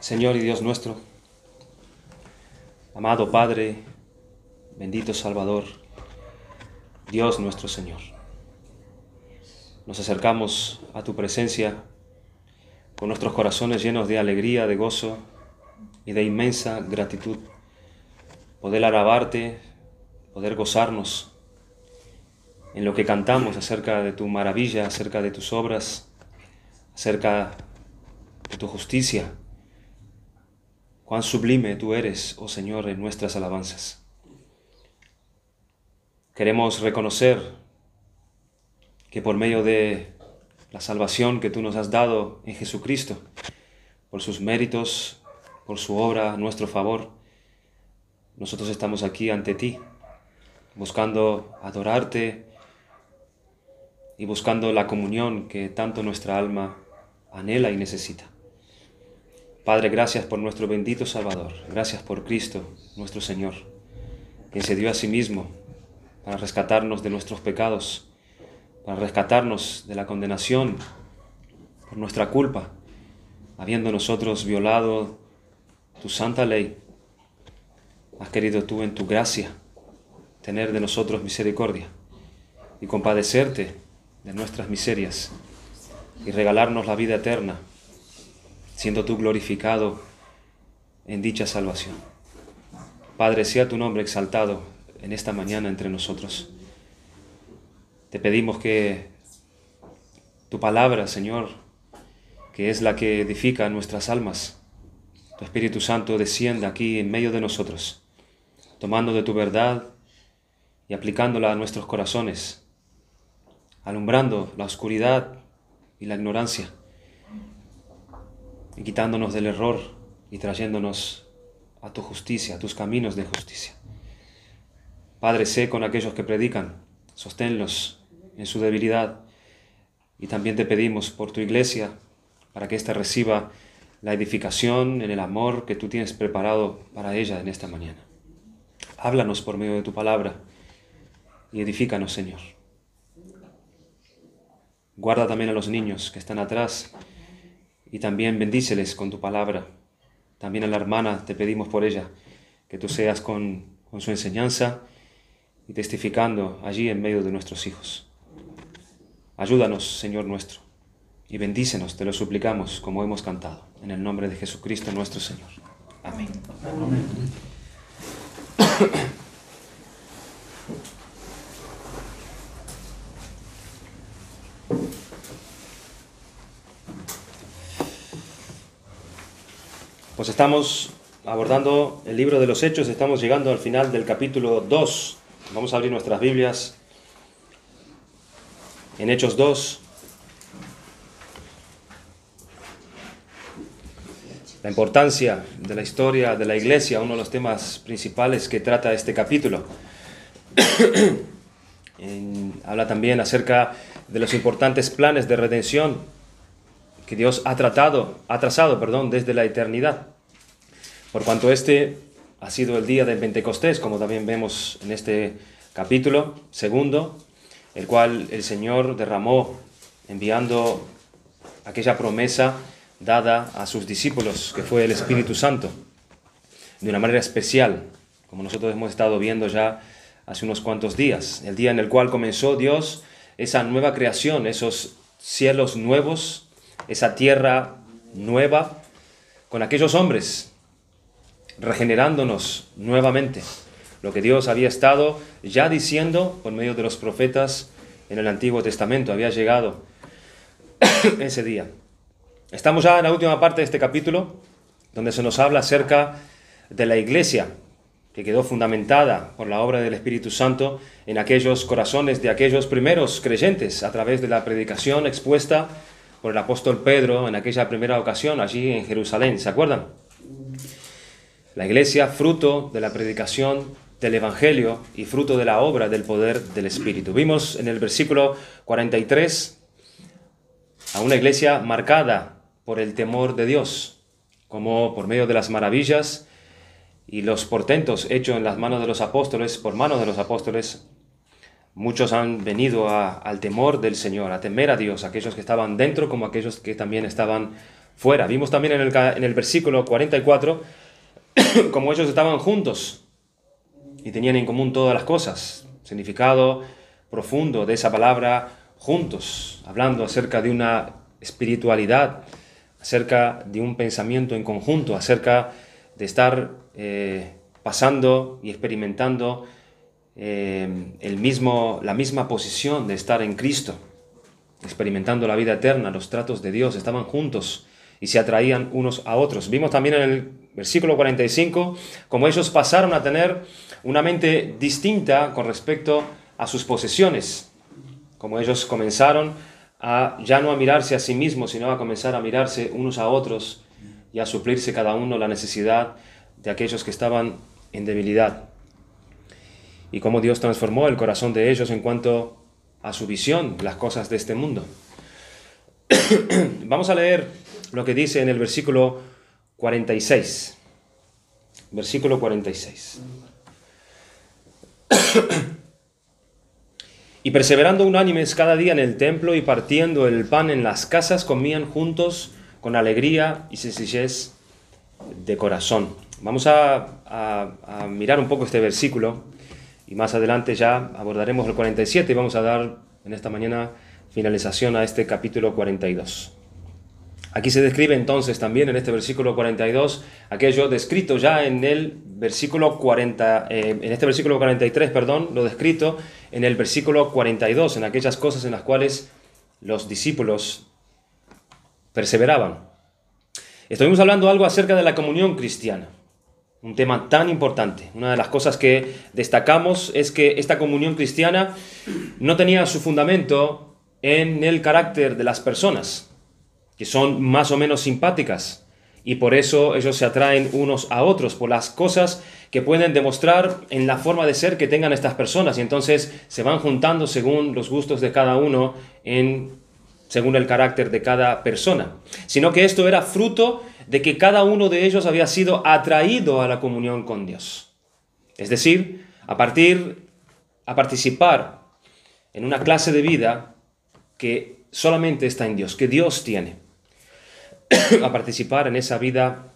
Señor y Dios nuestro, amado Padre, bendito Salvador, Dios nuestro Señor. Nos acercamos a tu presencia con nuestros corazones llenos de alegría, de gozo y de inmensa gratitud. Poder alabarte, poder gozarnos en lo que cantamos acerca de tu maravilla, acerca de tus obras, acerca de tu justicia. Cuán sublime tú eres, oh Señor, en nuestras alabanzas. Queremos reconocer que por medio de la salvación que tú nos has dado en Jesucristo, por sus méritos, por su obra a nuestro favor, nosotros estamos aquí ante ti, buscando adorarte y buscando la comunión que tanto nuestra alma anhela y necesita. Padre, gracias por nuestro bendito Salvador, gracias por Cristo, nuestro Señor, quien se dio a sí mismo para rescatarnos de nuestros pecados, para rescatarnos de la condenación por nuestra culpa, habiendo nosotros violado tu santa ley. Has querido tú en tu gracia tener de nosotros misericordia y compadecerte de nuestras miserias y regalarnos la vida eterna, siendo tú glorificado en dicha salvación. Padre, sea tu nombre exaltado en esta mañana entre nosotros. Te pedimos que tu palabra, Señor, que es la que edifica nuestras almas, tu Espíritu Santo descienda aquí en medio de nosotros, tomando de tu verdad y aplicándola a nuestros corazones, alumbrando la oscuridad y la ignorancia, y quitándonos del error y trayéndonos a tu justicia, a tus caminos de justicia. Padre, sé con aquellos que predican, sosténlos en su debilidad, y también te pedimos por tu iglesia, para que ésta reciba la edificación en el amor que tú tienes preparado para ella en esta mañana. Háblanos por medio de tu palabra y edifícanos, Señor. Guarda también a los niños que están atrás y también bendíceles con tu palabra. También a la hermana te pedimos por ella, que tú seas con su enseñanza y testificando allí en medio de nuestros hijos. Ayúdanos, Señor nuestro, y bendícenos, te lo suplicamos, como hemos cantado, en el nombre de Jesucristo nuestro Señor. Amén. Amén. Pues estamos abordando el libro de los Hechos, estamos llegando al final del capítulo 2. Vamos a abrir nuestras Biblias en Hechos 2. La importancia de la historia de la iglesia, uno de los temas principales que trata este capítulo. Habla también acerca de los importantes planes de redención que Dios ha trazado, desde la eternidad. Por cuanto este ha sido el día de Pentecostés, como también vemos en este capítulo segundo, el cual el Señor derramó enviando aquella promesa dada a sus discípulos, que fue el Espíritu Santo, de una manera especial, como nosotros hemos estado viendo ya hace unos cuantos días, el día en el cual comenzó Dios esa nueva creación, esos cielos nuevos, esa tierra nueva, con aquellos hombres, regenerándonos nuevamente, lo que Dios había estado ya diciendo por medio de los profetas en el Antiguo Testamento. Había llegado ese día. Estamos ya en la última parte de este capítulo, donde se nos habla acerca de la iglesia, que quedó fundamentada por la obra del Espíritu Santo en aquellos corazones de aquellos primeros creyentes, a través de la predicación expuesta por el apóstol Pedro en aquella primera ocasión allí en Jerusalén. ¿Se acuerdan? La iglesia, fruto de la predicación del Evangelio y fruto de la obra del poder del Espíritu. Vimos en el versículo 43 a una iglesia marcada por el temor de Dios, como por medio de las maravillas y los portentos hechos en las manos de los apóstoles, por manos de los apóstoles, muchos han venido al temor del Señor, a temer a Dios, aquellos que estaban dentro como aquellos que también estaban fuera. Vimos también en el versículo 44 como ellos estaban juntos y tenían en común todas las cosas. Significado profundo de esa palabra juntos, hablando acerca de una espiritualidad, acerca de un pensamiento en conjunto, acerca de estar pasando y experimentando la misma posición de estar en Cristo, experimentando la vida eterna, los tratos de Dios. Estaban juntos y se atraían unos a otros. Vimos también en el versículo 45 cómo ellos pasaron a tener una mente distinta con respecto a sus posesiones, como ellos comenzaron ya no a mirarse a sí mismos, sino a comenzar a mirarse unos a otros y a suplirse cada uno la necesidad de aquellos que estaban en debilidad. Y cómo Dios transformó el corazón de ellos en cuanto a su visión, las cosas de este mundo. Vamos a leer lo que dice en el versículo 46. Versículo 46. Y perseverando unánimes cada día en el templo y partiendo el pan en las casas, comían juntos con alegría y sencillez de corazón. Vamos a mirar un poco este versículo y más adelante ya abordaremos el 47 y vamos a dar en esta mañana finalización a este capítulo 42. Aquí se describe entonces también en este versículo 42 aquello descrito ya en el versículo 40, en este versículo 43, lo descrito en el versículo 42, en aquellas cosas en las cuales los discípulos perseveraban. Estuvimos hablando algo acerca de la comunión cristiana, un tema tan importante. Una de las cosas que destacamos es que esta comunión cristiana no tenía su fundamento en el carácter de las personas, que son más o menos simpáticas, y por eso ellos se atraen unos a otros, por las cosas que pueden demostrar en la forma de ser que tengan estas personas, y entonces se van juntando según los gustos de cada uno, según el carácter de cada persona. Sino que esto era fruto de que cada uno de ellos había sido atraído a la comunión con Dios. Es decir, a participar en una clase de vida que solamente está en Dios, que Dios tiene. A participar en esa vida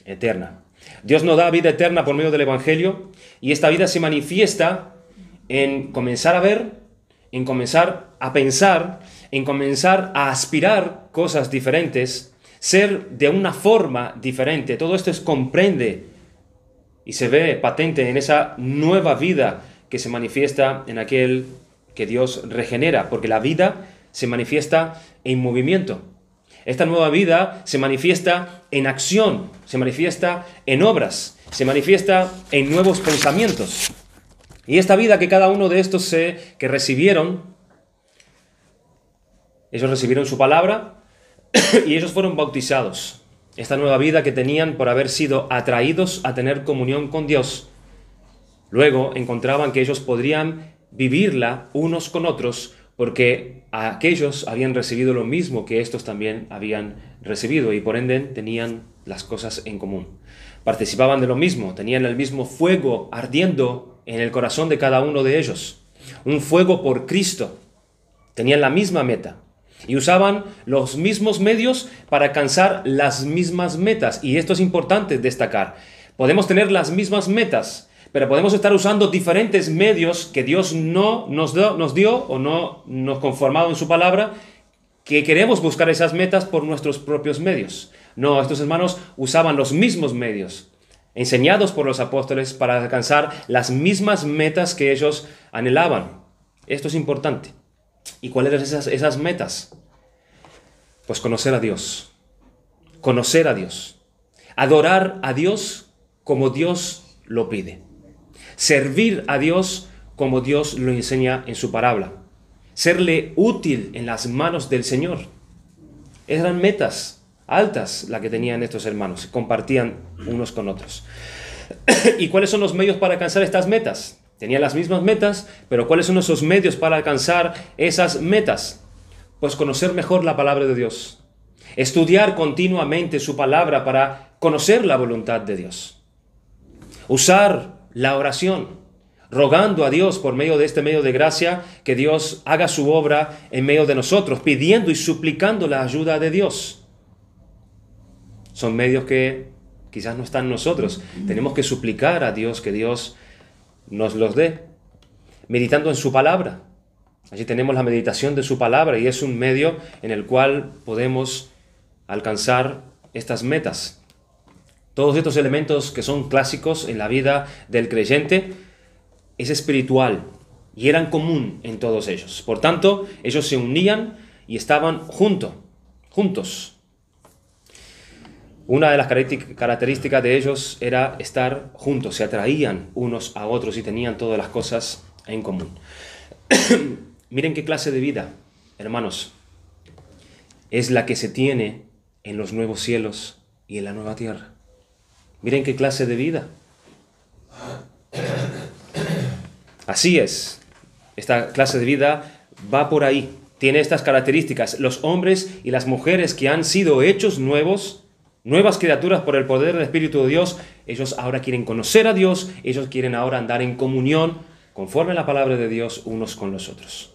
eterna. Dios nos da vida eterna por medio del Evangelio y esta vida se manifiesta en comenzar a ver, en comenzar a pensar, en comenzar a aspirar cosas diferentes, ser de una forma diferente. Todo esto comprende y se ve patente en esa nueva vida que se manifiesta en aquel que Dios regenera, porque la vida se manifiesta en movimiento. Esta nueva vida se manifiesta en acción, se manifiesta en obras, se manifiesta en nuevos pensamientos. Y esta vida que cada uno de estos que recibieron, ellos recibieron su palabra y ellos fueron bautizados. Esta nueva vida que tenían por haber sido atraídos a tener comunión con Dios. Luego encontraban que ellos podrían vivirla unos con otros, porque aquellos habían recibido lo mismo que estos también habían recibido y por ende tenían las cosas en común. Participaban de lo mismo, tenían el mismo fuego ardiendo en el corazón de cada uno de ellos. Un fuego por Cristo. Tenían la misma meta y usaban los mismos medios para alcanzar las mismas metas. Y esto es importante destacar. Podemos tener las mismas metas, pero podemos estar usando diferentes medios que Dios no nos dio o no nos conformado en su palabra, que queremos buscar esas metas por nuestros propios medios. No, estos hermanos usaban los mismos medios, enseñados por los apóstoles para alcanzar las mismas metas que ellos anhelaban. Esto es importante. ¿Y cuáles eran esas metas? Pues conocer a Dios, adorar a Dios como Dios lo pide. Servir a Dios como Dios lo enseña en su palabra. Serle útil en las manos del Señor. Eran metas altas las que tenían estos hermanos. Compartían unos con otros. ¿Y cuáles son los medios para alcanzar estas metas? Tenían las mismas metas, pero ¿cuáles son esos medios para alcanzar esas metas? Pues conocer mejor la palabra de Dios. Estudiar continuamente su palabra para conocer la voluntad de Dios. Usar la oración, rogando a Dios por medio de este medio de gracia que Dios haga su obra en medio de nosotros, pidiendo y suplicando la ayuda de Dios. Son medios que quizás no están en nosotros. Tenemos que suplicar a Dios que Dios nos los dé, meditando en su palabra. Allí tenemos la meditación de su palabra y es un medio en el cual podemos alcanzar estas metas. Todos estos elementos que son clásicos en la vida del creyente es espiritual y eran común en todos ellos. Por tanto, ellos se unían y estaban juntos. Una de las características de ellos era estar juntos, se atraían unos a otros y tenían todas las cosas en común. Miren qué clase de vida, hermanos, es la que se tiene en los nuevos cielos y en la nueva tierra. Miren qué clase de vida. Así es, esta clase de vida va por ahí, tiene estas características. Los hombres y las mujeres que han sido hechos nuevos, nuevas criaturas por el poder del Espíritu de Dios, ellos ahora quieren conocer a Dios, ellos quieren ahora andar en comunión, conforme a la palabra de Dios, unos con los otros.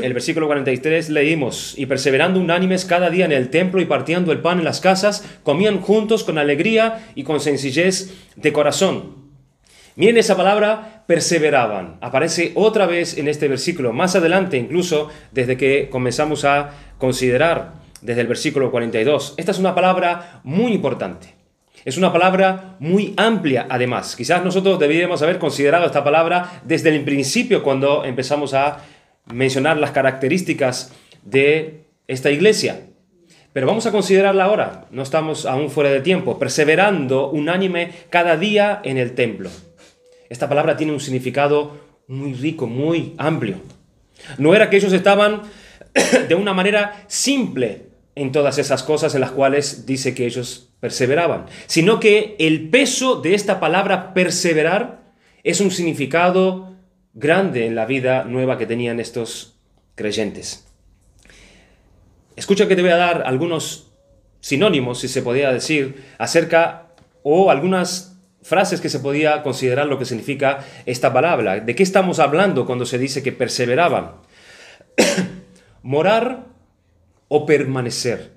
El versículo 43 leímos: y perseverando unánimes cada día en el templo y partiendo el pan en las casas, comían juntos con alegría y con sencillez de corazón. Miren esa palabra, perseveraban. Aparece otra vez en este versículo, más adelante incluso, desde que comenzamos a considerar desde el versículo 42. Esta es una palabra muy importante. Es una palabra muy amplia, además. Quizás nosotros deberíamos haber considerado esta palabra desde el principio, cuando empezamos a mencionar las características de esta iglesia. Pero vamos a considerarla ahora. No estamos aún fuera de tiempo. Perseverando unánime cada día en el templo. Esta palabra tiene un significado muy rico, muy amplio. No era que ellos estaban de una manera simple en todas esas cosas en las cuales dice que ellos perseveraban, sino que el peso de esta palabra perseverar es un significado grande en la vida nueva que tenían estos creyentes. Escucha que te voy a dar algunos sinónimos, si se podía decir, acerca, o algunas frases que se podía considerar lo que significa esta palabra. ¿De qué estamos hablando cuando se dice que perseveraban? Morar o permanecer.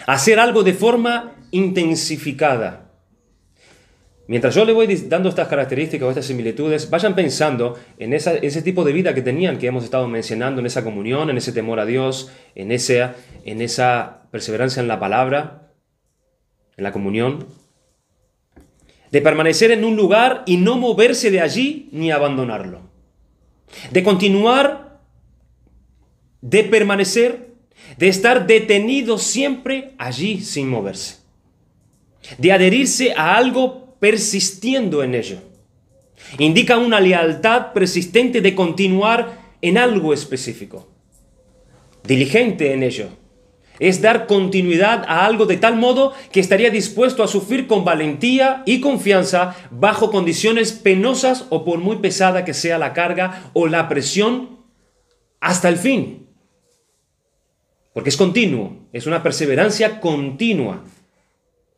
Hacer algo de forma intensificada. Mientras yo le voy dando estas características o estas similitudes, vayan pensando en ese tipo de vida que tenían, que hemos estado mencionando, en esa comunión, en ese temor a Dios, en esa perseverancia en la palabra, en la comunión. De permanecer en un lugar y no moverse de allí ni abandonarlo. De continuar, de permanecer, de estar detenido siempre allí sin moverse. De adherirse a algo persistiendo en ello. Indica una lealtad persistente de continuar en algo específico. Diligente en ello. Es dar continuidad a algo de tal modo que estaría dispuesto a sufrir con valentía y confianza bajo condiciones penosas o por muy pesada que sea la carga o la presión hasta el fin. Porque es continuo, es una perseverancia continua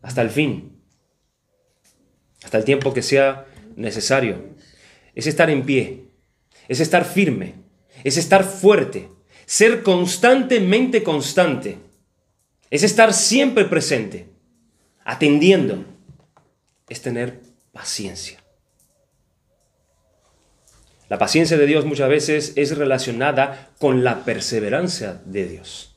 hasta el fin. Hasta el tiempo que sea necesario. Es estar en pie, es estar firme, es estar fuerte, ser constantemente constante, es estar siempre presente, atendiendo, es tener paciencia. La paciencia de Dios muchas veces es relacionada con la perseverancia de Dios.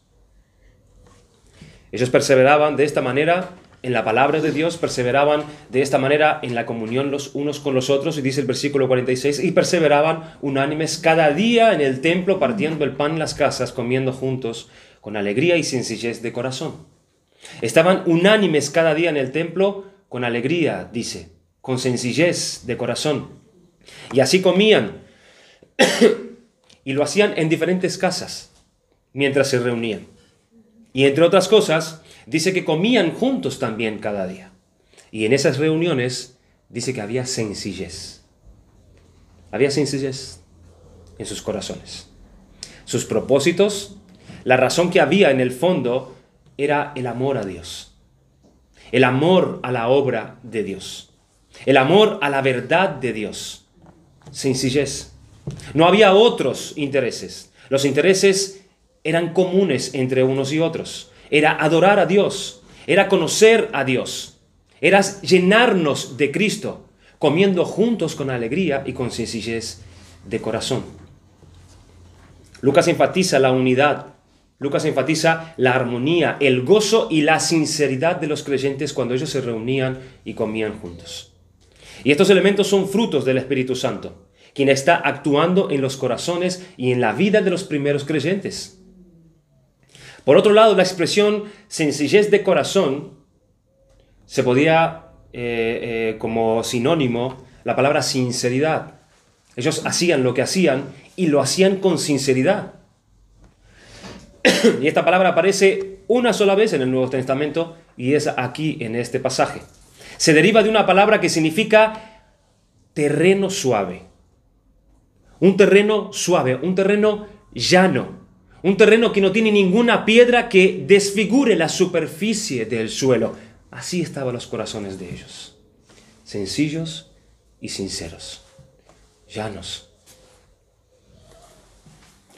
Ellos perseveraban de esta manera en la palabra de Dios, perseveraban de esta manera en la comunión los unos con los otros, y dice el versículo 46, y perseveraban unánimes cada día en el templo, partiendo el pan en las casas, comiendo juntos con alegría y sencillez de corazón. Estaban unánimes cada día en el templo con alegría, dice, con sencillez de corazón. Y así comían, y lo hacían en diferentes casas, mientras se reunían. Y entre otras cosas, dice que comían juntos también cada día. Y en esas reuniones dice que había sencillez. Había sencillez en sus corazones. Sus propósitos, la razón que había en el fondo era el amor a Dios. El amor a la obra de Dios. El amor a la verdad de Dios. Sencillez. No había otros intereses. Los intereses eran comunes entre unos y otros. era adorar a Dios, era conocer a Dios, era llenarnos de Cristo, comiendo juntos con alegría y con sencillez de corazón. Lucas enfatiza la unidad, Lucas enfatiza la armonía, el gozo y la sinceridad de los creyentes cuando ellos se reunían y comían juntos. Y estos elementos son frutos del Espíritu Santo, quien está actuando en los corazones y en la vida de los primeros creyentes. Por otro lado, la expresión sencillez de corazón se podía, como sinónimo, la palabra sinceridad. Ellos hacían lo que hacían y lo hacían con sinceridad. Y esta palabra aparece una sola vez en el Nuevo Testamento y es aquí en este pasaje. Se deriva de una palabra que significa terreno suave. Un terreno suave, un terreno llano, un terreno que no tiene ninguna piedra que desfigure la superficie del suelo. Así estaban los corazones de ellos, sencillos y sinceros, llanos.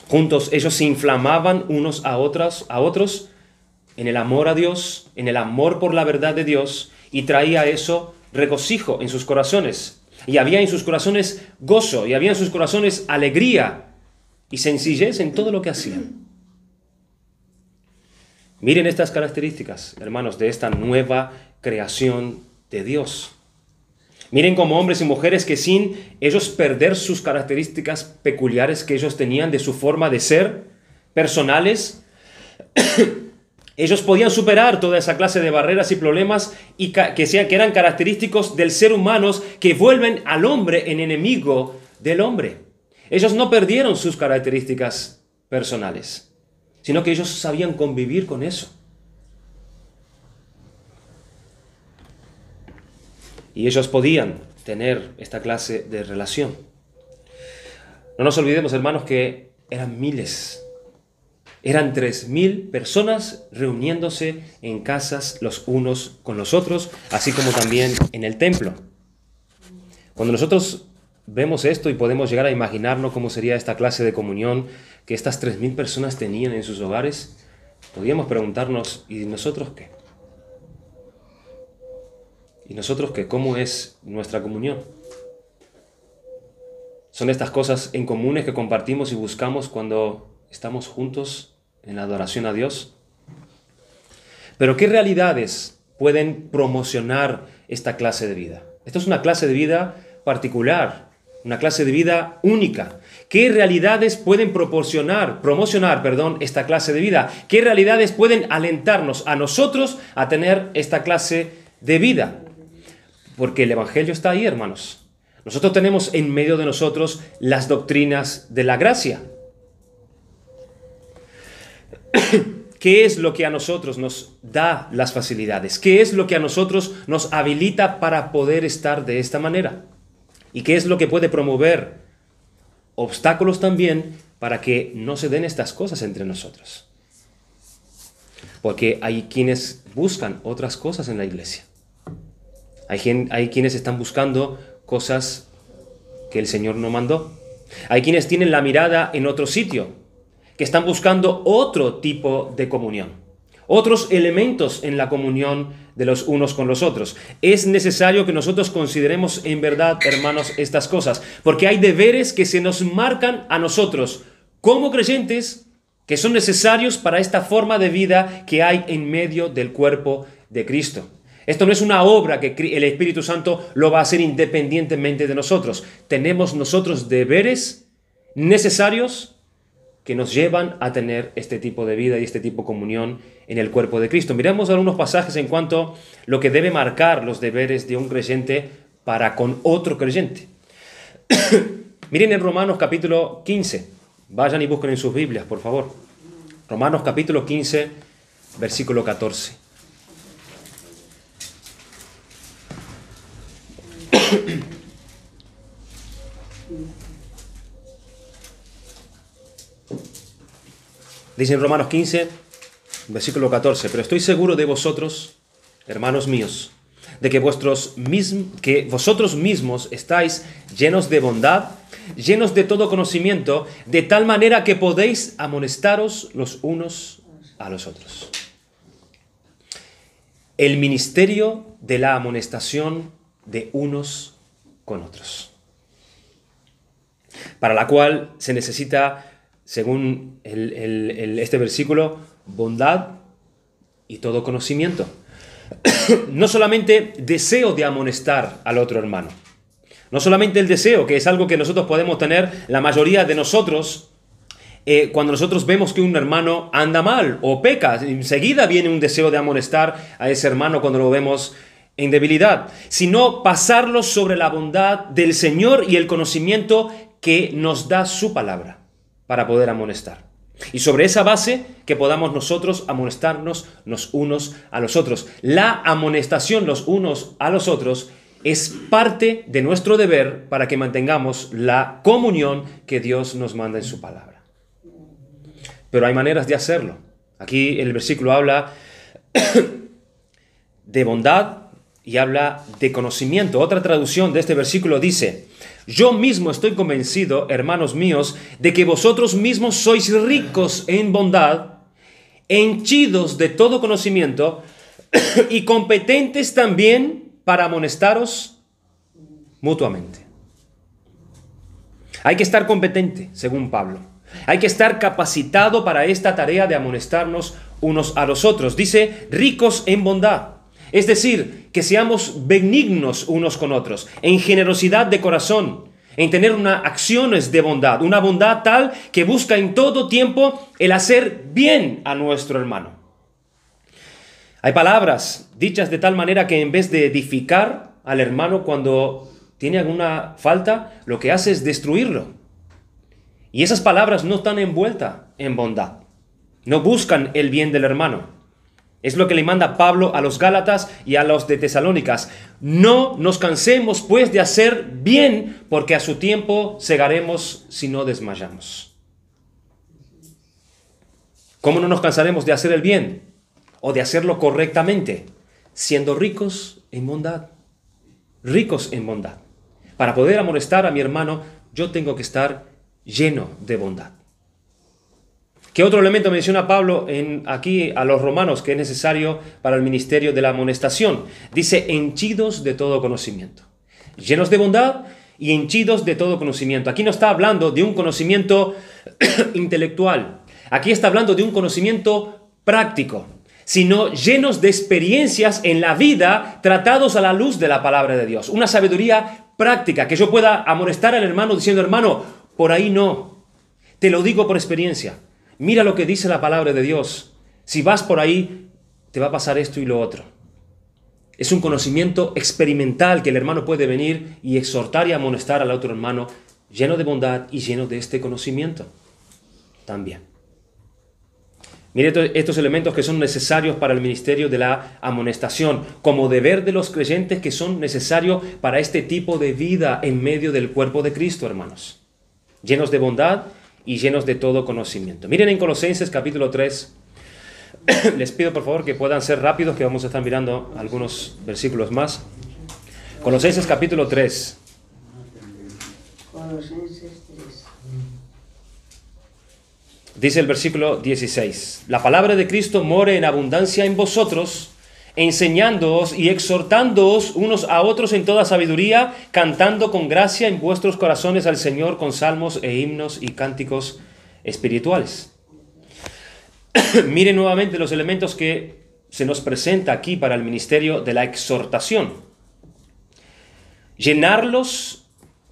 Juntos ellos se inflamaban unos a otros en el amor a Dios, en el amor por la verdad de Dios, y traía eso regocijo en sus corazones. Y había en sus corazones gozo, y había en sus corazones alegría y sencillez en todo lo que hacían. Miren estas características, hermanos, de esta nueva creación de Dios. Miren como hombres y mujeres que sin ellos perder sus características peculiares que ellos tenían de su forma de ser, personales, ellos podían superar toda esa clase de barreras y problemas y que eran característicos del ser humano que vuelven al hombre en enemigo del hombre. Ellos no perdieron sus características personales, sino que ellos sabían convivir con eso. Y ellos podían tener esta clase de relación. No nos olvidemos, hermanos, que eran miles. Eran 3.000 personas reuniéndose en casas los unos con los otros, así como también en el templo. Cuando nosotros vemos esto y podemos llegar a imaginarnos cómo sería esta clase de comunión que estas 3.000 personas tenían en sus hogares, podríamos preguntarnos, ¿y nosotros qué? ¿Y nosotros qué? ¿Cómo es nuestra comunión? Son estas cosas en comunes que compartimos y buscamos cuando estamos juntos en la adoración a Dios. Pero ¿qué realidades pueden promocionar esta clase de vida? Esto es una clase de vida particular, una clase de vida única. ¿Qué realidades pueden promocionar esta clase de vida? ¿Qué realidades pueden alentarnos a nosotros a tener esta clase de vida? Porque el Evangelio está ahí, hermanos. Nosotros tenemos en medio de nosotros las doctrinas de la gracia. ¿Qué es lo que a nosotros nos da las facilidades? ¿Qué es lo que a nosotros nos habilita para poder estar de esta manera? ¿Y qué es lo que puede promover obstáculos también para que no se den estas cosas entre nosotros? Porque hay quienes buscan otras cosas en la iglesia. Hay quienes están buscando cosas que el Señor no mandó. Hay quienes tienen la mirada en otro sitio, que están buscando otro tipo de comunión, otros elementos en la comunión de los unos con los otros. Es necesario que nosotros consideremos en verdad, hermanos, estas cosas, porque hay deberes que se nos marcan a nosotros como creyentes que son necesarios para esta forma de vida que hay en medio del cuerpo de Cristo. Esto no es una obra que el Espíritu Santo lo va a hacer independientemente de nosotros. Tenemos nosotros deberes necesarios que nos llevan a tener este tipo de vida y este tipo de comunión en el cuerpo de Cristo. Miremos algunos pasajes en cuanto a lo que debe marcar los deberes de un creyente para con otro creyente. Miren en Romanos capítulo 15. Vayan y busquen en sus Biblias, por favor. Romanos capítulo 15, versículo 14. Dice en Romanos 15, versículo 14, pero estoy seguro de vosotros, hermanos míos, de que vosotros mismos estáis llenos de bondad, llenos de todo conocimiento, de tal manera que podéis amonestaros los unos a los otros. el ministerio de la amonestación de unos con otros, para la cual se necesita, según este versículo, bondad y todo conocimiento. No solamente deseo de amonestar al otro hermano, no solamente el deseo, que es algo que nosotros podemos tener, la mayoría de nosotros, cuando nosotros vemos que un hermano anda mal o peca, enseguida viene un deseo de amonestar a ese hermano cuando lo vemos en debilidad, sino pasarlo sobre la bondad del Señor y el conocimiento que nos da su palabra para poder amonestar. Y sobre esa base que podamos nosotros amonestarnos los unos a los otros. La amonestación los unos a los otros es parte de nuestro deber para que mantengamos la comunión que Dios nos manda en su palabra. Pero hay maneras de hacerlo. Aquí el versículo habla de bondad y habla de conocimiento. Otra traducción de este versículo dice: yo mismo estoy convencido, hermanos míos, de que vosotros mismos sois ricos en bondad, henchidos de todo conocimiento y competentes también para amonestaros mutuamente. Hay que estar competente, según Pablo. Hay que estar capacitado para esta tarea de amonestarnos unos a los otros. Dice, ricos en bondad. Es decir, que seamos benignos unos con otros, en generosidad de corazón, en tener acciones de bondad, una bondad tal que busca en todo tiempo el hacer bien a nuestro hermano. Hay palabras dichas de tal manera que en vez de edificar al hermano cuando tiene alguna falta, lo que hace es destruirlo. Y esas palabras no están envueltas en bondad, no buscan el bien del hermano. Es lo que le manda Pablo a los Gálatas y a los de Tesalónicas. No nos cansemos pues de hacer bien, porque a su tiempo segaremos si no desmayamos. ¿Cómo no nos cansaremos de hacer el bien o de hacerlo correctamente? Siendo ricos en bondad. Ricos en bondad. Para poder amonestar a mi hermano, yo tengo que estar lleno de bondad. ¿Qué otro elemento menciona Pablo aquí a los romanos que es necesario para el ministerio de la amonestación? Dice, henchidos de todo conocimiento. Llenos de bondad y henchidos de todo conocimiento. Aquí no está hablando de un conocimiento intelectual. Aquí está hablando de un conocimiento práctico, sino llenos de experiencias en la vida tratados a la luz de la palabra de Dios. Una sabiduría práctica, que yo pueda amonestar al hermano diciendo, hermano, por ahí no. Te lo digo por experiencia. Mira lo que dice la palabra de Dios. Si vas por ahí, te va a pasar esto y lo otro. Es un conocimiento experimental que el hermano puede venir y exhortar y amonestar al otro hermano lleno de bondad y lleno de este conocimiento también. Mire estos elementos que son necesarios para el ministerio de la amonestación, como deber de los creyentes que son necesarios para este tipo de vida en medio del cuerpo de Cristo, hermanos. Llenos de bondad y llenos de todo conocimiento. Miren en Colosenses capítulo 3. Les pido por favor que puedan ser rápidos, que vamos a estar mirando algunos versículos más. Colosenses capítulo 3. Colosenses 3. Dice el versículo 16. La palabra de Cristo more en abundancia en vosotros, enseñándoos y exhortándoos unos a otros en toda sabiduría, cantando con gracia en vuestros corazones al Señor con salmos e himnos y cánticos espirituales. Miren nuevamente los elementos que se nos presenta aquí para el ministerio de la exhortación. Llenarnos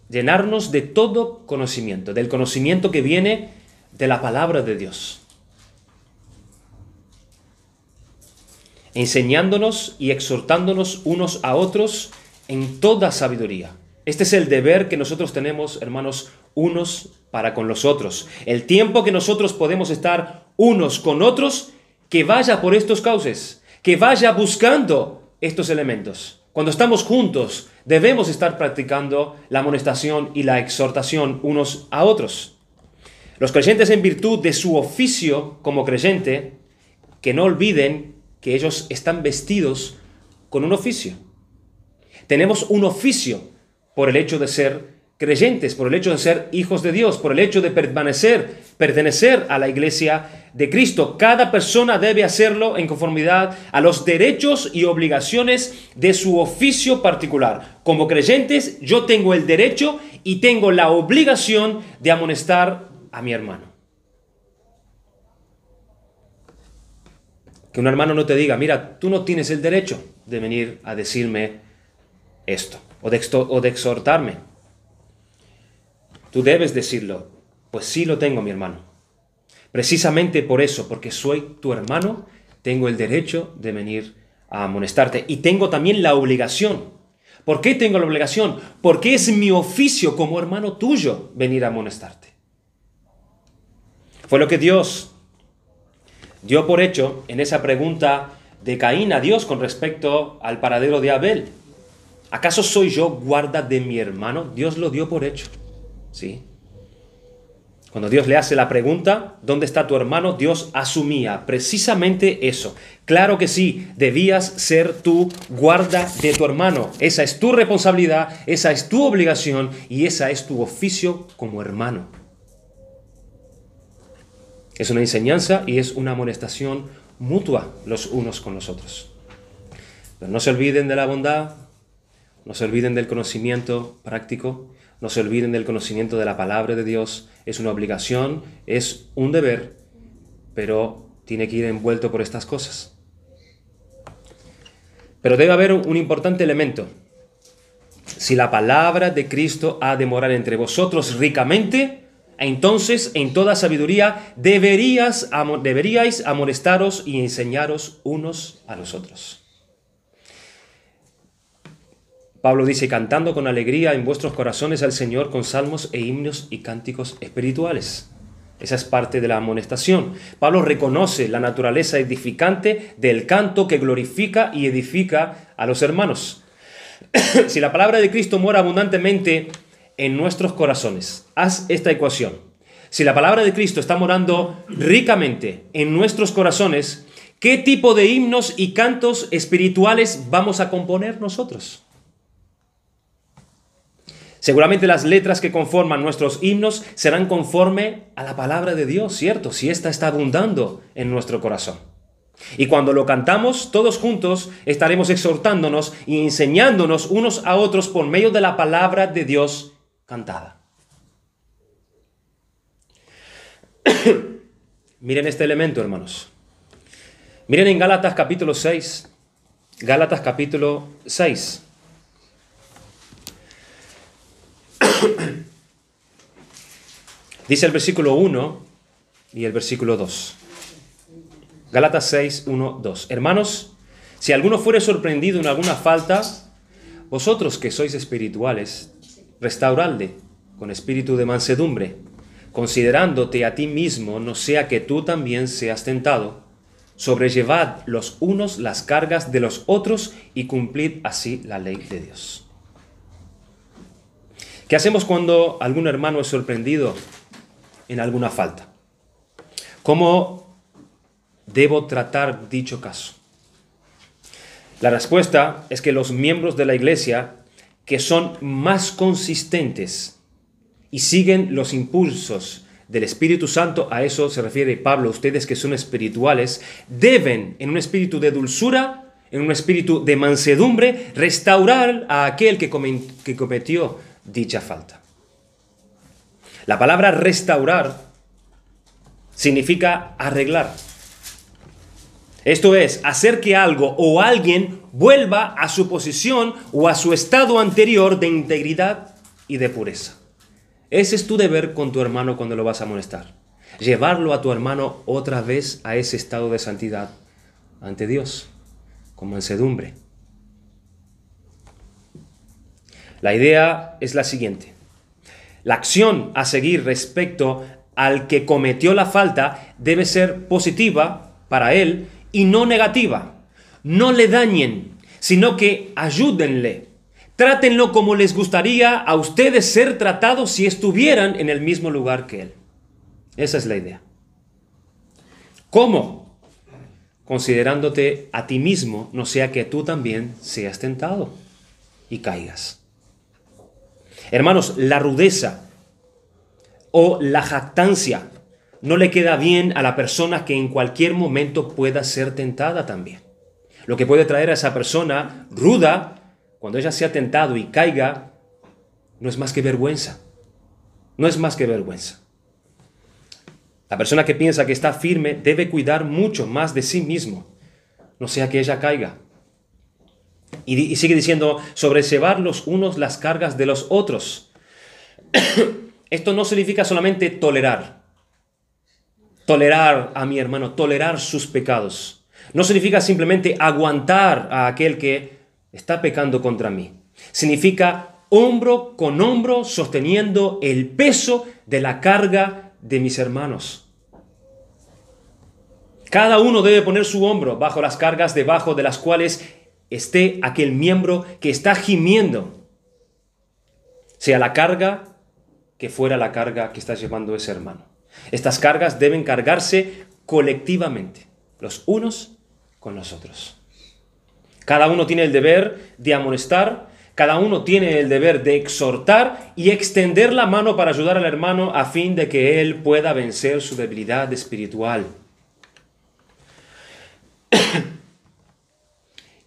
de todo conocimiento, del conocimiento que viene de la palabra de Dios. Enseñándonos y exhortándonos unos a otros en toda sabiduría. Este es el deber que nosotros tenemos, hermanos, unos para con los otros. El tiempo que nosotros podemos estar unos con otros, que vaya por estos cauces, que vaya buscando estos elementos. Cuando estamos juntos, debemos estar practicando la amonestación y la exhortación unos a otros. Los creyentes, en virtud de su oficio como creyente, que no olviden que ellos están vestidos con un oficio. Tenemos un oficio por el hecho de ser creyentes, por el hecho de ser hijos de Dios, por el hecho de pertenecer a la iglesia de Cristo. Cada persona debe hacerlo en conformidad a los derechos y obligaciones de su oficio particular. Como creyentes, yo tengo el derecho y tengo la obligación de amonestar a mi hermano. Que un hermano no te diga, mira, tú no tienes el derecho de venir a decirme esto o de exhortarme. Tú debes decirlo, pues sí lo tengo, mi hermano. Precisamente por eso, porque soy tu hermano, tengo el derecho de venir a amonestarte. Y tengo también la obligación. ¿Por qué tengo la obligación? Porque es mi oficio como hermano tuyo venir a amonestarte. Fue lo que Dios dio por hecho en esa pregunta de Caín a Dios con respecto al paradero de Abel. ¿Acaso soy yo guarda de mi hermano? Dios lo dio por hecho. ¿Sí? Cuando Dios le hace la pregunta, ¿dónde está tu hermano? Dios asumía precisamente eso. Claro que sí, debías ser tú guarda de tu hermano. Esa es tu responsabilidad, esa es tu obligación y esa es tu oficio como hermano. Es una enseñanza y es una amonestación mutua los unos con los otros. Pero no se olviden de la bondad, no se olviden del conocimiento práctico, no se olviden del conocimiento de la palabra de Dios. Es una obligación, es un deber, pero tiene que ir envuelto por estas cosas. Pero debe haber un importante elemento. Si la palabra de Cristo ha de morar entre vosotros ricamente, entonces en toda sabiduría deberíais amonestaros y enseñaros unos a los otros. Pablo dice, cantando con alegría en vuestros corazones al Señor con salmos e himnos y cánticos espirituales. Esa es parte de la amonestación. Pablo reconoce la naturaleza edificante del canto que glorifica y edifica a los hermanos. Si la palabra de Cristo mora abundantemente en nuestros corazones, haz esta ecuación. Si la palabra de Cristo está morando ricamente en nuestros corazones, ¿qué tipo de himnos y cantos espirituales vamos a componer nosotros? Seguramente las letras que conforman nuestros himnos serán conforme a la palabra de Dios, ¿cierto? Si ésta está abundando en nuestro corazón. Y cuando lo cantamos todos juntos, estaremos exhortándonos y enseñándonos unos a otros por medio de la palabra de Dios cantada. Miren este elemento, hermanos. Miren en Gálatas capítulo 6. Gálatas capítulo 6. Dice el versículo 1 y el versículo 2. Gálatas 6, 1, 2. Hermanos, si alguno fuere sorprendido en alguna falta, vosotros que sois espirituales, restauradle con espíritu de mansedumbre, considerándote a ti mismo, no sea que tú también seas tentado. Sobrellevad los unos las cargas de los otros y cumplid así la ley de Dios. ¿Qué hacemos cuando algún hermano es sorprendido en alguna falta? ¿Cómo debo tratar dicho caso? La respuesta es que los miembros de la iglesia que son más consistentes y siguen los impulsos del Espíritu Santo, a eso se refiere Pablo, ustedes que son espirituales, deben en un espíritu de dulzura, en un espíritu de mansedumbre, restaurar a aquel que cometió dicha falta. La palabra restaurar significa arreglar. Esto es, hacer que algo o alguien vuelva a su posición o a su estado anterior de integridad y de pureza. Ese es tu deber con tu hermano cuando lo vas a amonestar. Llevarlo a tu hermano otra vez a ese estado de santidad ante Dios, con mansedumbre. La idea es la siguiente. La acción a seguir respecto al que cometió la falta debe ser positiva para él y no negativa. No le dañen, sino que ayúdenle. Trátenlo como les gustaría a ustedes ser tratados si estuvieran en el mismo lugar que él. Esa es la idea. ¿Cómo? Considerándote a ti mismo, no sea que tú también seas tentado y caigas. Hermanos, la rudeza o la jactancia no le queda bien a la persona que en cualquier momento pueda ser tentada también. Lo que puede traer a esa persona ruda, cuando ella sea tentado y caiga, no es más que vergüenza. No es más que vergüenza. La persona que piensa que está firme debe cuidar mucho más de sí mismo, no sea que ella caiga. Y sigue diciendo, sobrellevar los unos las cargas de los otros. Esto no significa solamente tolerar a mi hermano, tolerar sus pecados. No significa simplemente aguantar a aquel que está pecando contra mí. Significa hombro con hombro sosteniendo el peso de la carga de mis hermanos. Cada uno debe poner su hombro bajo las cargas debajo de las cuales esté aquel miembro que está gimiendo, sea la carga que fuera la carga que está llevando ese hermano. Estas cargas deben cargarse colectivamente, los unos con los otros. Cada uno tiene el deber de amonestar, cada uno tiene el deber de exhortar y extender la mano para ayudar al hermano a fin de que él pueda vencer su debilidad espiritual.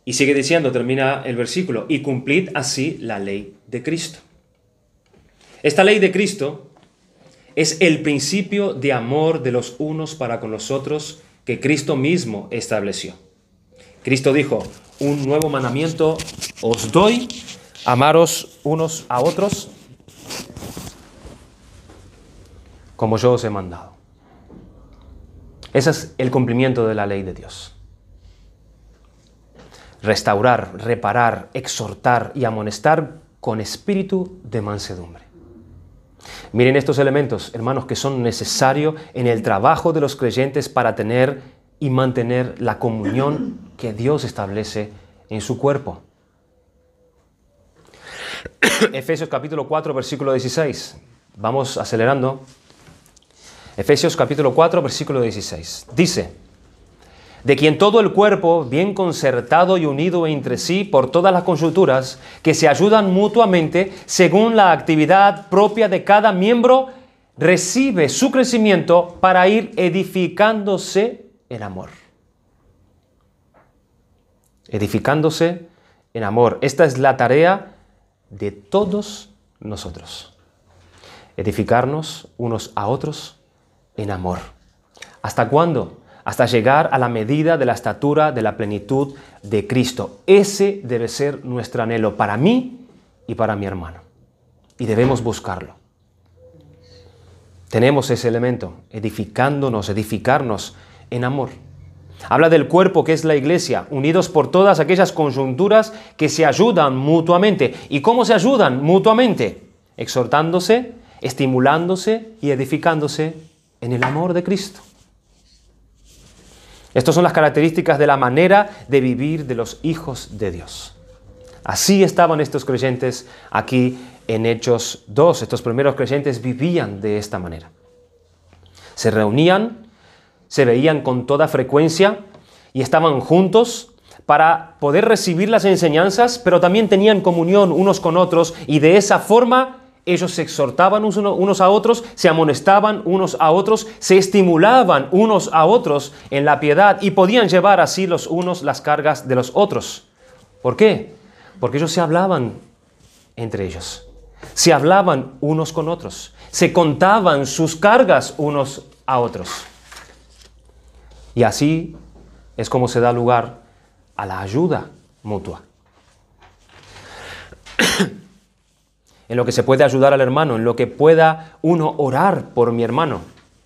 Y sigue diciendo, termina el versículo, y cumplid así la ley de Cristo. Esta ley de Cristo es el principio de amor de los unos para con los otros que Cristo mismo estableció. Cristo dijo, un nuevo mandamiento os doy, amaros unos a otros como yo os he mandado. Ese es el cumplimiento de la ley de Dios. Restaurar, reparar, exhortar y amonestar con espíritu de mansedumbre. Miren estos elementos, hermanos, que son necesarios en el trabajo de los creyentes para tener y mantener la comunión que Dios establece en su cuerpo. Efesios capítulo 4, versículo 16. Vamos acelerando. Efesios capítulo 4, versículo 16. Dice, de quien todo el cuerpo, bien concertado y unido entre sí por todas las consulturas, que se ayudan mutuamente según la actividad propia de cada miembro, recibe su crecimiento para ir edificándose en amor. Edificándose en amor. Esta es la tarea de todos nosotros. Edificarnos unos a otros en amor. ¿Hasta cuándo? Hasta llegar a la medida de la estatura de la plenitud de Cristo. Ese debe ser nuestro anhelo para mí y para mi hermano. Y debemos buscarlo. Tenemos ese elemento, edificarnos en amor. Habla del cuerpo que es la iglesia, unidos por todas aquellas coyunturas que se ayudan mutuamente. ¿Y cómo se ayudan mutuamente? Exhortándose, estimulándose y edificándose en el amor de Cristo. Estas son las características de la manera de vivir de los hijos de Dios. Así estaban estos creyentes aquí en Hechos 2. Estos primeros creyentes vivían de esta manera. Se reunían, se veían con toda frecuencia y estaban juntos para poder recibir las enseñanzas, pero también tenían comunión unos con otros y de esa forma ellos se exhortaban unos a otros, se amonestaban unos a otros, se estimulaban unos a otros en la piedad y podían llevar así los unos las cargas de los otros. ¿Por qué? Porque ellos se hablaban entre ellos, se hablaban unos con otros, se contaban sus cargas unos a otros. Y así es como se da lugar a la ayuda mutua. En lo que se puede ayudar al hermano, en lo que pueda uno orar por mi hermano,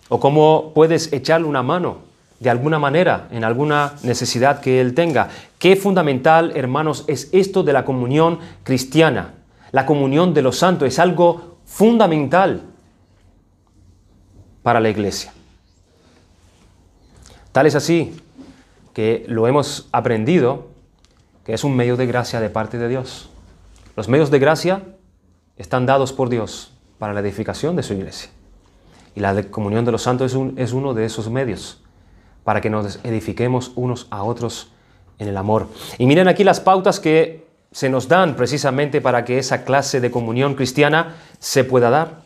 o cómo puedes echarle una mano de alguna manera en alguna necesidad que él tenga. Qué fundamental, hermanos, es esto de la comunión cristiana. La comunión de los santos es algo fundamental para la iglesia. Tal es así que lo hemos aprendido, que es un medio de gracia de parte de Dios. Los medios de gracia están dados por Dios para la edificación de su iglesia. Y la comunión de los santos es uno de esos medios para que nos edifiquemos unos a otros en el amor. Y miren aquí las pautas que se nos dan precisamente para que esa clase de comunión cristiana se pueda dar.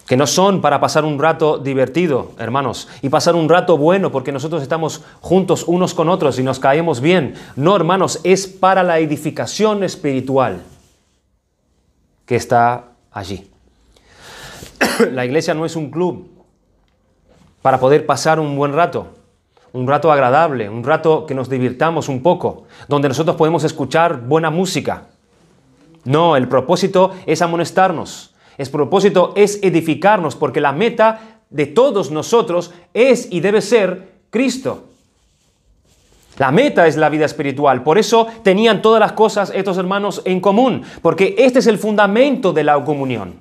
Que no son para pasar un rato divertido, hermanos, y pasar un rato bueno porque nosotros estamos juntos unos con otros y nos caemos bien. No, hermanos, es para la edificación espiritual que está allí. La iglesia no es un club para poder pasar un buen rato. Un rato agradable, un rato que nos divirtamos un poco, donde nosotros podemos escuchar buena música. No, el propósito es amonestarnos. El propósito es edificarnos, porque la meta de todos nosotros es y debe ser Cristo. La meta es la vida espiritual. Por eso tenían todas las cosas estos hermanos en común, porque este es el fundamento de la comunión,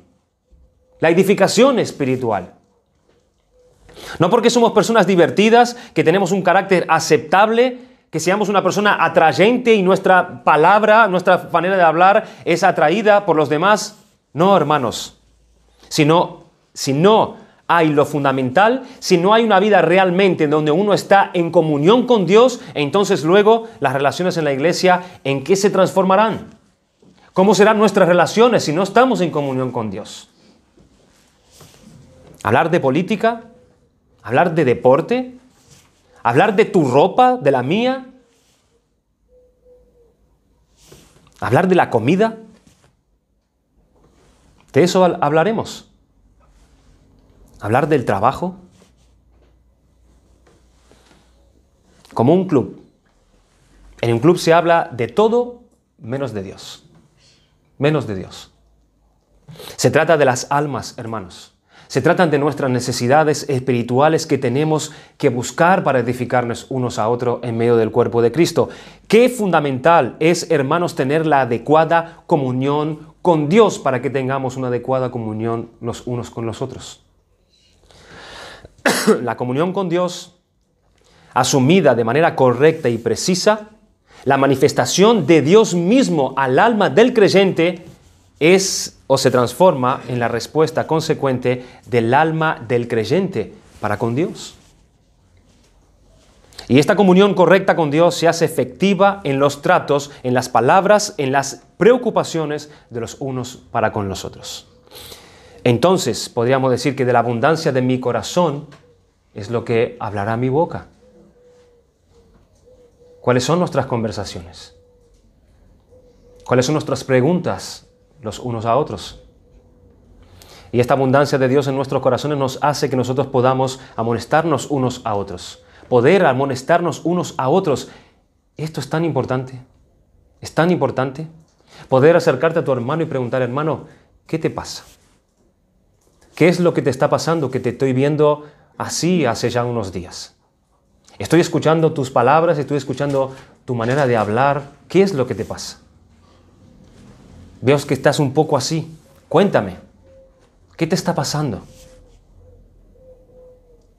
la edificación espiritual. No porque somos personas divertidas, que tenemos un carácter aceptable, que seamos una persona atrayente y nuestra palabra, nuestra manera de hablar es atraída por los demás. No, hermanos. Si no hay lo fundamental, si no hay una vida realmente en donde uno está en comunión con Dios, entonces luego las relaciones en la iglesia, ¿en qué se transformarán? ¿Cómo serán nuestras relaciones si no estamos en comunión con Dios? ¿Hablar de política? ¿Hablar de deporte? ¿Hablar de tu ropa, de la mía? ¿Hablar de la comida? De eso hablaremos. ¿Hablar del trabajo? Como un club. En un club se habla de todo menos de Dios. Menos de Dios. Se trata de las almas, hermanos. Se tratan de nuestras necesidades espirituales que tenemos que buscar para edificarnos unos a otros en medio del cuerpo de Cristo. Qué fundamental es, hermanos, tener la adecuada comunión con Dios para que tengamos una adecuada comunión los unos con los otros. La comunión con Dios, asumida de manera correcta y precisa, la manifestación de Dios mismo al alma del creyente es o se transforma en la respuesta consecuente del alma del creyente para con Dios. Y esta comunión correcta con Dios se hace efectiva en los tratos, en las palabras, en las preocupaciones de los unos para con los otros. Entonces, podríamos decir que de la abundancia de mi corazón es lo que hablará mi boca. ¿Cuáles son nuestras conversaciones? ¿Cuáles son nuestras preguntas los unos a otros? Y esta abundancia de Dios en nuestros corazones nos hace que nosotros podamos amonestarnos unos a otros. Poder amonestarnos unos a otros. Esto es tan importante. Es tan importante. Poder acercarte a tu hermano y preguntar, hermano, ¿qué te pasa? ¿Qué es lo que te está pasando que te estoy viendo así hace ya unos días? Estoy escuchando tus palabras, estoy escuchando tu manera de hablar. ¿Qué es lo que te pasa? Veo que estás un poco así. Cuéntame. ¿Qué te está pasando?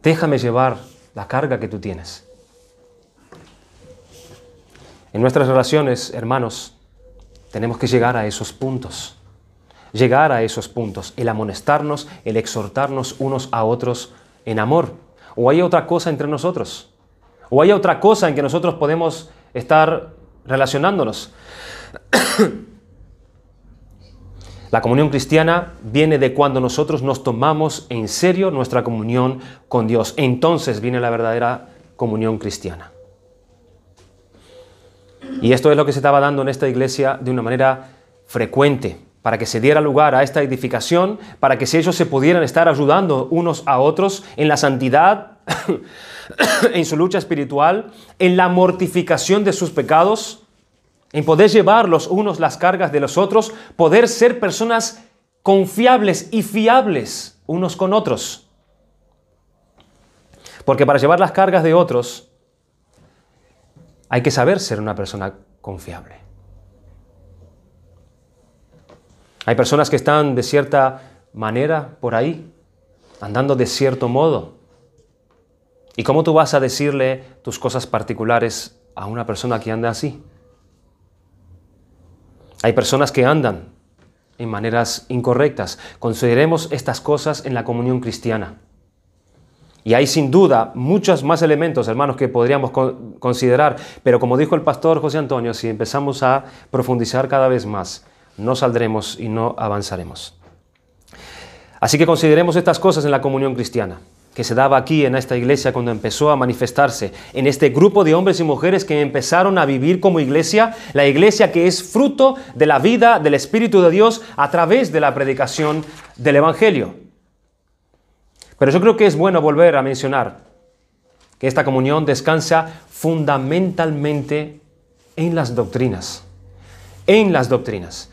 Déjame llevar la carga que tú tienes. En nuestras relaciones, hermanos, tenemos que llegar a esos puntos. Llegar a esos puntos. El amonestarnos, el exhortarnos unos a otros en amor. ¿O hay otra cosa entre nosotros? ¿O hay otra cosa en que nosotros podemos estar relacionándonos? La comunión cristiana viene de cuando nosotros nos tomamos en serio nuestra comunión con Dios. Entonces viene la verdadera comunión cristiana. Y esto es lo que se estaba dando en esta iglesia de una manera frecuente, para que se diera lugar a esta edificación, para que si ellos se pudieran estar ayudando unos a otros en la santidad, en su lucha espiritual, en la mortificación de sus pecados, en poder llevar los unos las cargas de los otros, poder ser personas confiables y fiables unos con otros. Porque para llevar las cargas de otros hay que saber ser una persona confiable. Hay personas que están de cierta manera por ahí, andando de cierto modo. ¿Y cómo tú vas a decirle tus cosas particulares a una persona que anda así? Hay personas que andan en maneras incorrectas. Consideremos estas cosas en la comunión cristiana. Y hay sin duda muchos más elementos, hermanos, que podríamos considerar, pero como dijo el pastor José Antonio, si empezamos a profundizar cada vez más, no saldremos y no avanzaremos. Así que consideremos estas cosas en la comunión cristiana, que se daba aquí en esta iglesia cuando empezó a manifestarse, en este grupo de hombres y mujeres que empezaron a vivir como iglesia, la iglesia que es fruto de la vida del Espíritu de Dios a través de la predicación del Evangelio. Pero yo creo que es bueno volver a mencionar que esta comunión descansa fundamentalmente en las doctrinas. En las doctrinas.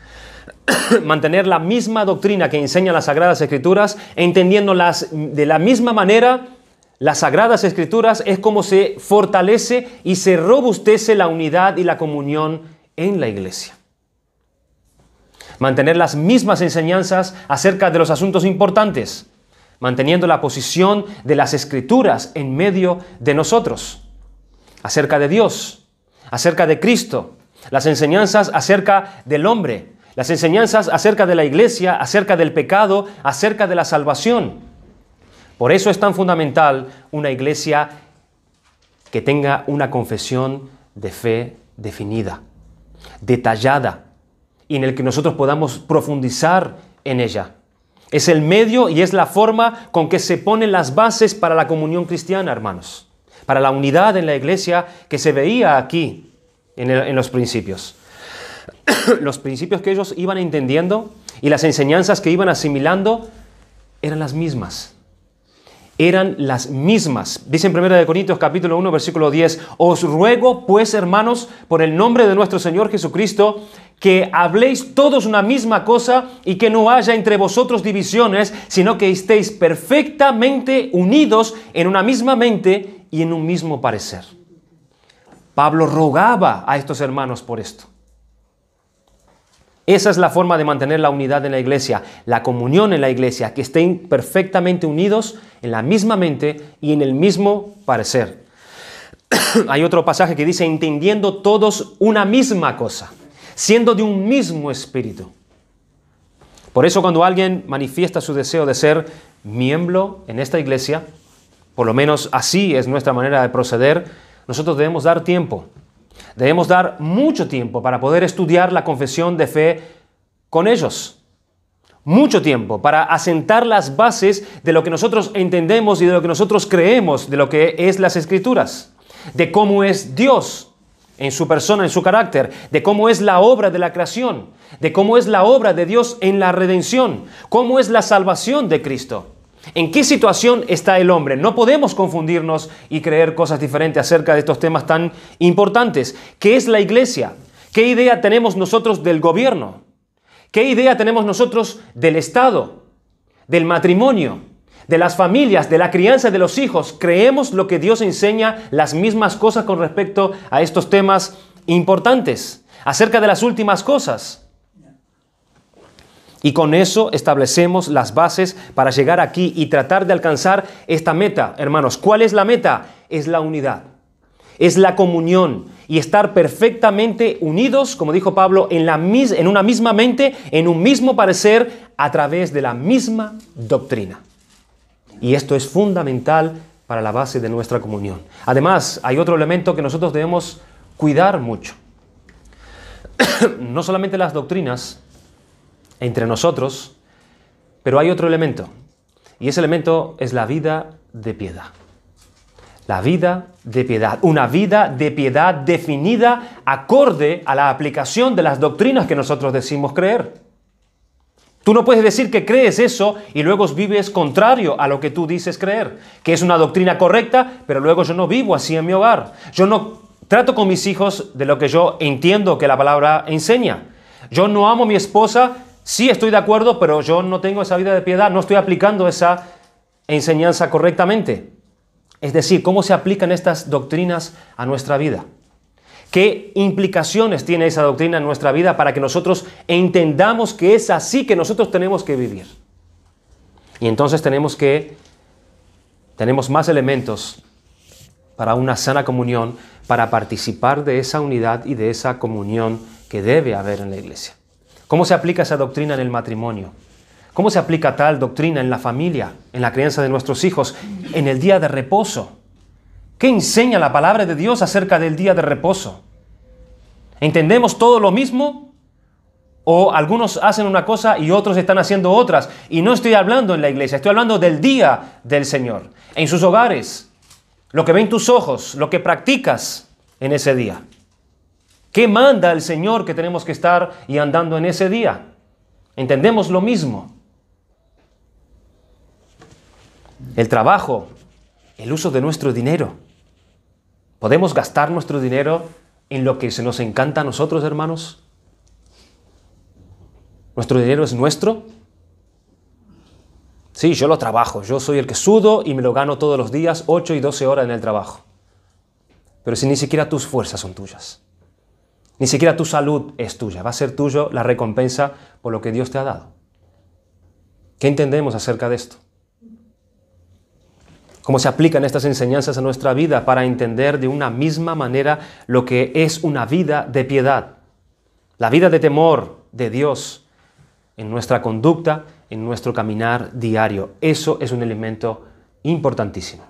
Mantener la misma doctrina que enseñan las Sagradas Escrituras, entendiéndolas de la misma manera, las Sagradas Escrituras es como se fortalece y se robustece la unidad y la comunión en la iglesia. Mantener las mismas enseñanzas acerca de los asuntos importantes, manteniendo la posición de las Escrituras en medio de nosotros, acerca de Dios, acerca de Cristo, las enseñanzas acerca del hombre, las enseñanzas acerca de la iglesia, acerca del pecado, acerca de la salvación. Por eso es tan fundamental una iglesia que tenga una confesión de fe definida, detallada, y en el que nosotros podamos profundizar en ella. Es el medio y es la forma con que se ponen las bases para la comunión cristiana, hermanos, para la unidad en la iglesia que se veía aquí en los principios. Los principios que ellos iban entendiendo y las enseñanzas que iban asimilando eran las mismas. Eran las mismas. Dice en 1 Corintios capítulo 1, versículo 10, os ruego pues, hermanos, por el nombre de nuestro Señor Jesucristo, que habléis todos una misma cosa y que no haya entre vosotros divisiones, sino que estéis perfectamente unidos en una misma mente y en un mismo parecer. Pablo rogaba a estos hermanos por esto. Esa es la forma de mantener la unidad en la iglesia, la comunión en la iglesia, que estén perfectamente unidos en la misma mente y en el mismo parecer. Hay otro pasaje que dice, entendiendo todos una misma cosa, siendo de un mismo espíritu. Por eso cuando alguien manifiesta su deseo de ser miembro en esta iglesia, por lo menos así es nuestra manera de proceder, nosotros debemos dar tiempo. Debemos dar mucho tiempo para poder estudiar la confesión de fe con ellos. Mucho tiempo para asentar las bases de lo que nosotros entendemos y de lo que nosotros creemos, de lo que es las Escrituras, de cómo es Dios en su persona, en su carácter, de cómo es la obra de la creación, de cómo es la obra de Dios en la redención, cómo es la salvación de Cristo. ¿En qué situación está el hombre? No podemos confundirnos y creer cosas diferentes acerca de estos temas tan importantes. ¿Qué es la iglesia? ¿Qué idea tenemos nosotros del gobierno? ¿Qué idea tenemos nosotros del Estado, del matrimonio, de las familias, de la crianza de los hijos? ¿Creemos lo que Dios enseña, las mismas cosas con respecto a estos temas importantes, acerca de las últimas cosas? Y con eso establecemos las bases para llegar aquí y tratar de alcanzar esta meta, hermanos. ¿Cuál es la meta? Es la unidad, es la comunión y estar perfectamente unidos, como dijo Pablo, en una misma mente, en un mismo parecer, a través de la misma doctrina. Y esto es fundamental para la base de nuestra comunión. Además, hay otro elemento que nosotros debemos cuidar mucho. No solamente las doctrinas entre nosotros, pero hay otro elemento, y ese elemento es la vida de piedad. La vida de piedad, una vida de piedad definida acorde a la aplicación de las doctrinas que nosotros decimos creer. Tú no puedes decir que crees eso y luego vives contrario a lo que tú dices creer, que es una doctrina correcta, pero luego yo no vivo así en mi hogar. Yo no trato con mis hijos de lo que yo entiendo que la palabra enseña. Yo no amo a mi esposa. Sí, estoy de acuerdo, pero yo no tengo esa vida de piedad, no estoy aplicando esa enseñanza correctamente. Es decir, ¿cómo se aplican estas doctrinas a nuestra vida? ¿Qué implicaciones tiene esa doctrina en nuestra vida para que nosotros entendamos que es así que nosotros tenemos que vivir? Y entonces tenemos más elementos para una sana comunión, para participar de esa unidad y de esa comunión que debe haber en la iglesia. ¿Cómo se aplica esa doctrina en el matrimonio? ¿Cómo se aplica tal doctrina en la familia, en la crianza de nuestros hijos, en el día de reposo? ¿Qué enseña la palabra de Dios acerca del día de reposo? ¿Entendemos todo lo mismo? ¿O algunos hacen una cosa y otros están haciendo otras? Y no estoy hablando en la iglesia, estoy hablando del día del Señor, en sus hogares, lo que ven tus ojos, lo que practicas en ese día. ¿Qué manda el Señor que tenemos que estar y andando en ese día? ¿Entendemos lo mismo? El trabajo, el uso de nuestro dinero. ¿Podemos gastar nuestro dinero en lo que se nos encanta a nosotros, hermanos? ¿Nuestro dinero es nuestro? Sí, yo lo trabajo. Yo soy el que sudo y me lo gano todos los días, 8 y 12 horas en el trabajo. Pero si ni siquiera tus fuerzas son tuyas. Ni siquiera tu salud es tuya. Va a ser tuyo la recompensa por lo que Dios te ha dado. ¿Qué entendemos acerca de esto? ¿Cómo se aplican estas enseñanzas a nuestra vida para entender de una misma manera lo que es una vida de piedad? La vida de temor de Dios en nuestra conducta, en nuestro caminar diario. Eso es un elemento importantísimo.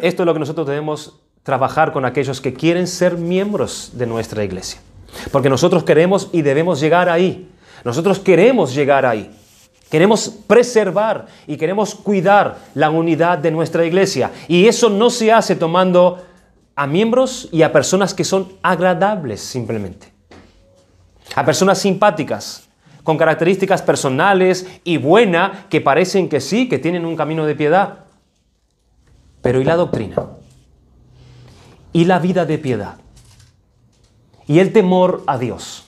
Esto es lo que nosotros debemos trabajar con aquellos que quieren ser miembros de nuestra iglesia. Porque nosotros queremos y debemos llegar ahí. Nosotros queremos llegar ahí. Queremos preservar y queremos cuidar la unidad de nuestra iglesia. Y eso no se hace tomando a miembros y a personas que son agradables simplemente. A personas simpáticas, con características personales y buenas que parecen que sí, que tienen un camino de piedad. Pero ¿y la doctrina? ¿Y la vida de piedad? ¿Y el temor a Dios?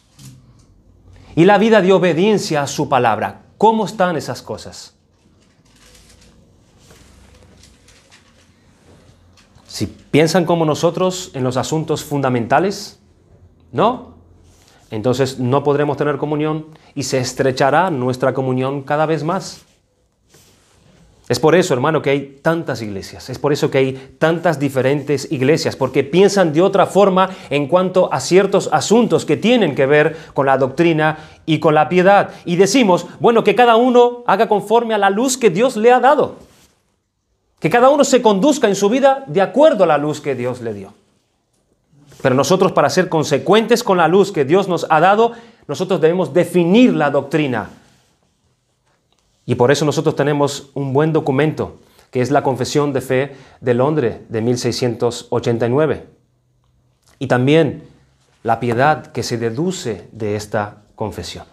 ¿Y la vida de obediencia a su palabra? ¿Cómo están esas cosas? Si piensan como nosotros en los asuntos fundamentales, ¿no? Entonces no podremos tener comunión y se estrechará nuestra comunión cada vez más. Es por eso, hermano, que hay tantas iglesias. Es por eso que hay tantas diferentes iglesias, porque piensan de otra forma en cuanto a ciertos asuntos que tienen que ver con la doctrina y con la piedad. Y decimos, bueno, que cada uno haga conforme a la luz que Dios le ha dado. Que cada uno se conduzca en su vida de acuerdo a la luz que Dios le dio. Pero nosotros, para ser consecuentes con la luz que Dios nos ha dado, nosotros debemos definir la doctrina. Y por eso nosotros tenemos un buen documento, que es la Confesión de Fe de Londres de 1689. Y también la piedad que se deduce de esta confesión.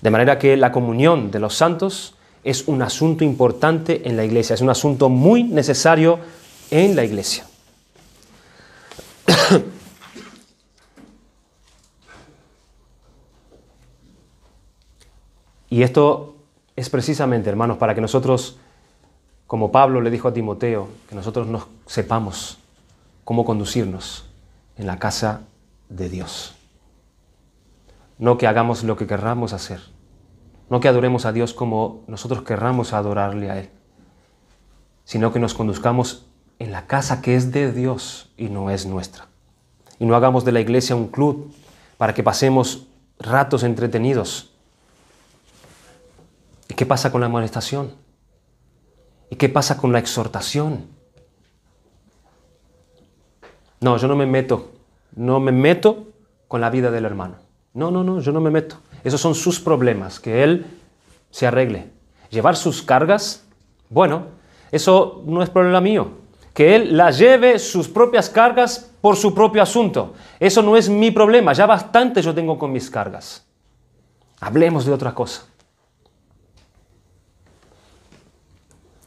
De manera que la comunión de los santos es un asunto importante en la iglesia, es un asunto muy necesario en la iglesia. Y esto es precisamente, hermanos, para que nosotros, como Pablo le dijo a Timoteo, que nosotros nos sepamos cómo conducirnos en la casa de Dios. No que hagamos lo que querramos hacer, no que adoremos a Dios como nosotros querramos adorarle a Él, sino que nos conduzcamos en la casa que es de Dios y no es nuestra. Y no hagamos de la iglesia un club para que pasemos ratos entretenidos. ¿Y qué pasa con la amonestación? ¿Y qué pasa con la exhortación? No, yo no me meto con la vida del hermano. No, yo no me meto. Esos son sus problemas, que él se arregle. Llevar sus cargas, bueno, eso no es problema mío. Que él las lleve sus propias cargas por su propio asunto. Eso no es mi problema, ya bastante yo tengo con mis cargas. Hablemos de otra cosa.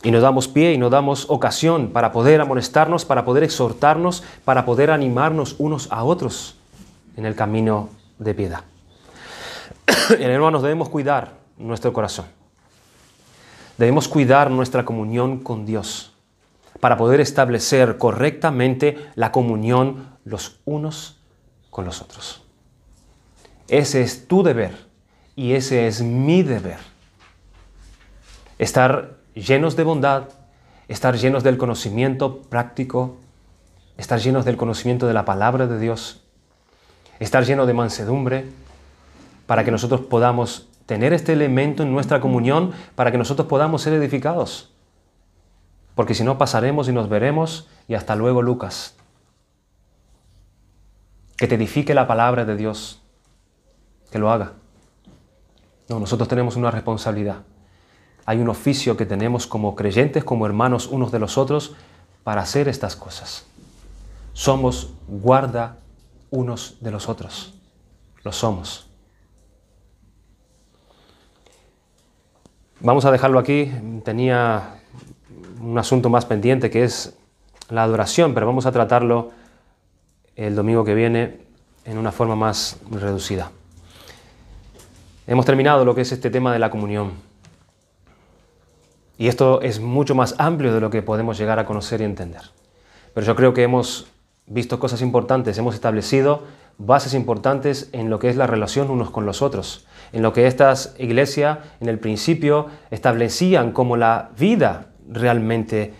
Y nos damos pie y nos damos ocasión para poder amonestarnos, para poder exhortarnos, para poder animarnos unos a otros en el camino de piedad. Hermanos, debemos cuidar nuestro corazón. Debemos cuidar nuestra comunión con Dios para poder establecer correctamente la comunión los unos con los otros. Ese es tu deber y ese es mi deber. Estar llenos de bondad, estar llenos del conocimiento práctico, estar llenos del conocimiento de la palabra de Dios, estar llenos de mansedumbre, para que nosotros podamos tener este elemento en nuestra comunión, para que nosotros podamos ser edificados. Porque si no, pasaremos y nos veremos, y hasta luego, Lucas. Que te edifique la palabra de Dios, que lo haga. No, nosotros tenemos una responsabilidad. Hay un oficio que tenemos como creyentes, como hermanos unos de los otros, para hacer estas cosas. Somos guarda unos de los otros. Lo somos. Vamos a dejarlo aquí. Tenía un asunto más pendiente que es la adoración, pero vamos a tratarlo el domingo que viene en una forma más reducida. Hemos terminado lo que es este tema de la comunión. Y esto es mucho más amplio de lo que podemos llegar a conocer y entender. Pero yo creo que hemos visto cosas importantes, hemos establecido bases importantes en lo que es la relación unos con los otros, en lo que estas iglesias en el principio establecían como la vida realmente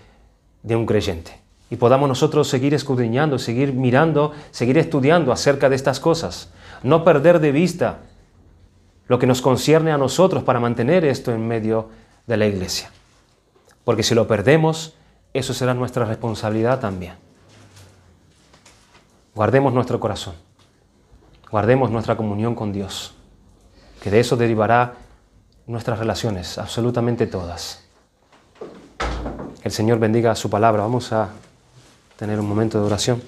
de un creyente. Y podamos nosotros seguir escudriñando, seguir mirando, seguir estudiando acerca de estas cosas. No perder de vista lo que nos concierne a nosotros para mantener esto en medio de la iglesia. Porque si lo perdemos, eso será nuestra responsabilidad también. Guardemos nuestro corazón. Guardemos nuestra comunión con Dios. Que de eso derivará nuestras relaciones, absolutamente todas. Que el Señor bendiga su palabra. Vamos a tener un momento de oración.